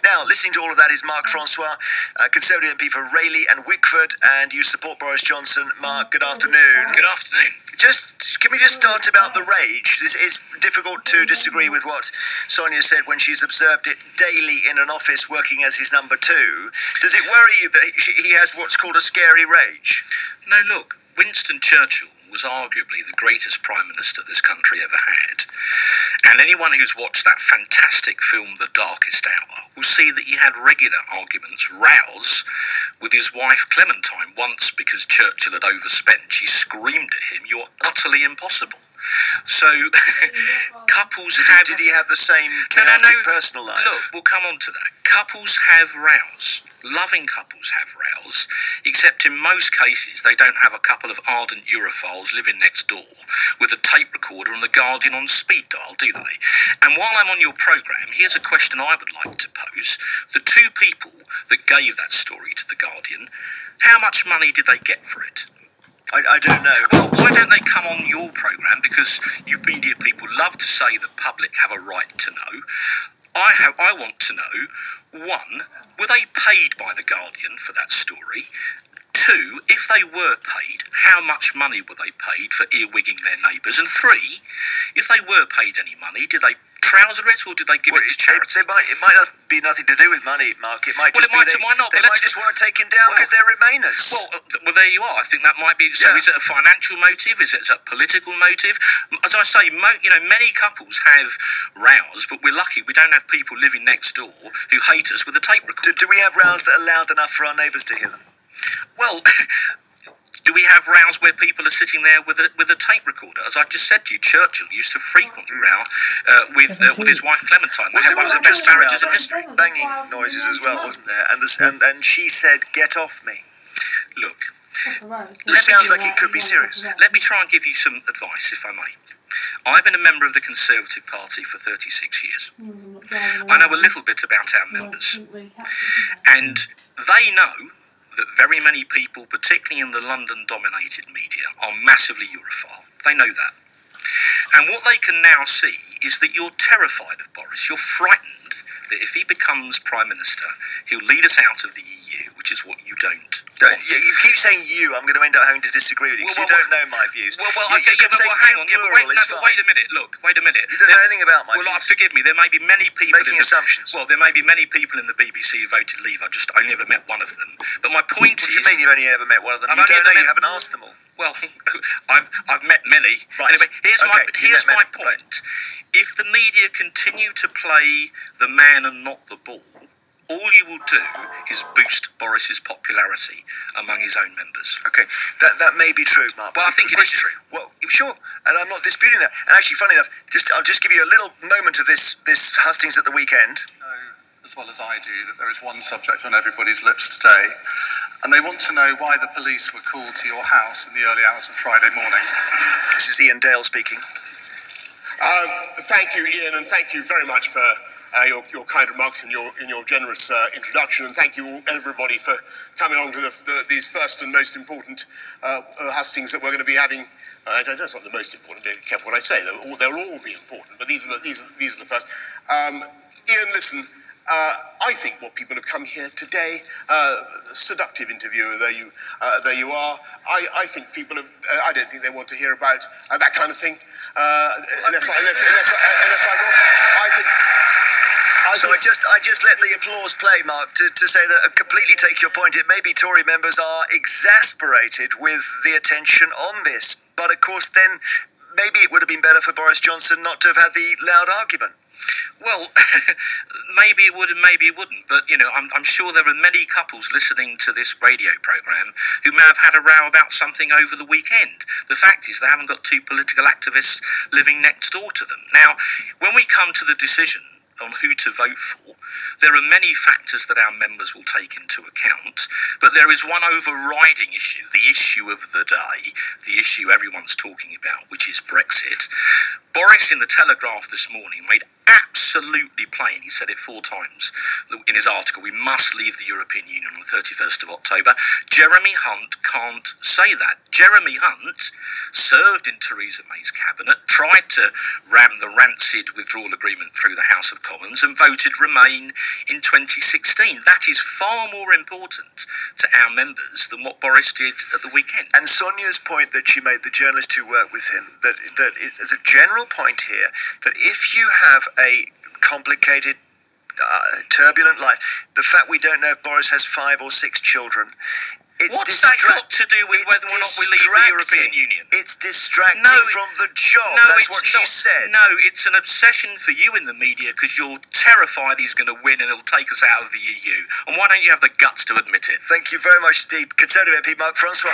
Now, listening to all of that is Mark Francois, Conservative MP for Rayleigh and Wickford, and you support Boris Johnson. Mark, good afternoon. Good afternoon. Can we just start about the rage? It's difficult to disagree with what Sonia said when she's observed it daily in an office working as his number two. Does it worry you that he has what's called a scary rage? No, look, Winston Churchill was arguably the greatest Prime Minister this country ever had. And anyone who's watched that fantastic film, The Darkest Hour, will see that he had regular arguments, rows, with his wife Clementine. Once, because Churchill had overspent, she screamed at him, "You're utterly impossible." So, couples have... Did he have the same chaotic personal life? Look, we'll come on to that. Couples have rows. Loving couples have rows, except in most cases they don't have a couple of ardent Europhiles living next door with a tape recorder and the Guardian on speed dial, do they? And while I'm on your programme, here's a question I would like to pose. The two people that gave that story to the Guardian, how much money did they get for it? I don't know. Well, why don't they come on your programme? Because you media people love to say the public have a right to know. I want to know, one, were they paid by the Guardian for that story? Two, if they were paid, how much money were they paid for earwigging their neighbours? And three, if they were paid any money, did they trouser it or did they give it to charity? It might not be nothing to do with money, Mark. It might just be they might just want to take him down because they're Remainers. Well, there you are. I think that might be. So, is it a financial motive? Is it a political motive? As I say, many couples have rows, but we're lucky we don't have people living next door who hate us with a tape recorder. Do we have rows that are loud enough for our neighbours to hear them? Well, do we have rows where people are sitting there with a tape recorder? As I just said to you, Churchill used to frequently row with his wife Clementine. They had one of the best marriages in history. Banging noises as well, wasn't there? And she said, "Get off me." Look, it sounds like it could be serious. Let me try and give you some advice, if I may. I've been a member of the Conservative Party for 36 years. I know a little bit about our members, and they know that very many people, particularly in the London-dominated media, are massively Europhile. They know that. And what they can now see is that you're terrified of Boris. You're frightened that if he becomes Prime Minister, he'll lead us out of the EU, which is what you don't want. You keep saying you. I'm going to end up having to disagree with you because you don't know my views. Hang on. Wait a minute. Look, wait a minute. You don't know anything about my views. Well, forgive me. There may be many people making assumptions. Well, there may be many people in the BBC who voted Leave. I only ever met one of them. But my point is... What do you mean you've only ever met one of them? You don't know. You haven't asked them all. Well, I've met many. Right. Anyway, here's my point. If the media continue to play the man and not the ball, all you will do is boost Boris's popularity among his own members. Okay, that may be true, Mark. Well, I think it is true. Well, sure, and I'm not disputing that. And actually, funny enough, I'll just give you a little moment of this hustings at the weekend. As well as I do, that there is one subject on everybody's lips today, and they want to know why the police were called to your house in the early hours of Friday morning. This is Ian Dale speaking. Thank you, Ian, and thank you very much for your kind remarks and your generous introduction, and thank you everybody for coming on to these first and most important hustings that we're going to be having. I don't know, it's not the most important. Be careful what I say. They'll all be important, but these are the first. Ian, listen. I think what people have come here today, seductive interviewer, there you are. I think people have. I don't think they want to hear about that kind of thing. Unless I will. So I just let the applause play, Mark, to say that, completely take your point, it may be Tory members are exasperated with the attention on this. But of course then, maybe it would have been better for Boris Johnson not to have had the loud argument. Well, maybe it would and maybe it wouldn't, but, I'm sure there are many couples listening to this radio programme who may have had a row about something over the weekend. The fact is they haven't got two political activists living next door to them. Now, when we come to the decision on who to vote for, there are many factors that our members will take into account, but there is one overriding issue, the issue of the day, the issue everyone's talking about, which is Brexit. Boris in the Telegraph this morning made absolutely plain, he said it 4 times in his article, we must leave the European Union on the 31st of October. Jeremy Hunt can't say that. Jeremy Hunt served in Theresa May's cabinet, tried to ram the rancid withdrawal agreement through the House of Commons and voted Remain in 2016. That is far more important to our members than what Boris did at the weekend. And Sonia's point that she made, the journalist who worked with him, that is a general point here, that if you have a complicated, turbulent life, the fact we don't know if Boris has 5 or 6 children, what's that got to do with whether or not we leave the European Union? It's distracting from the job. No, that's it's what she not. said. No, it's an obsession for you in the media because you're terrified he's going to win and it'll take us out of the EU. And why don't you have the guts to admit it? Thank you very much indeed. Conservative MP Mark Francois.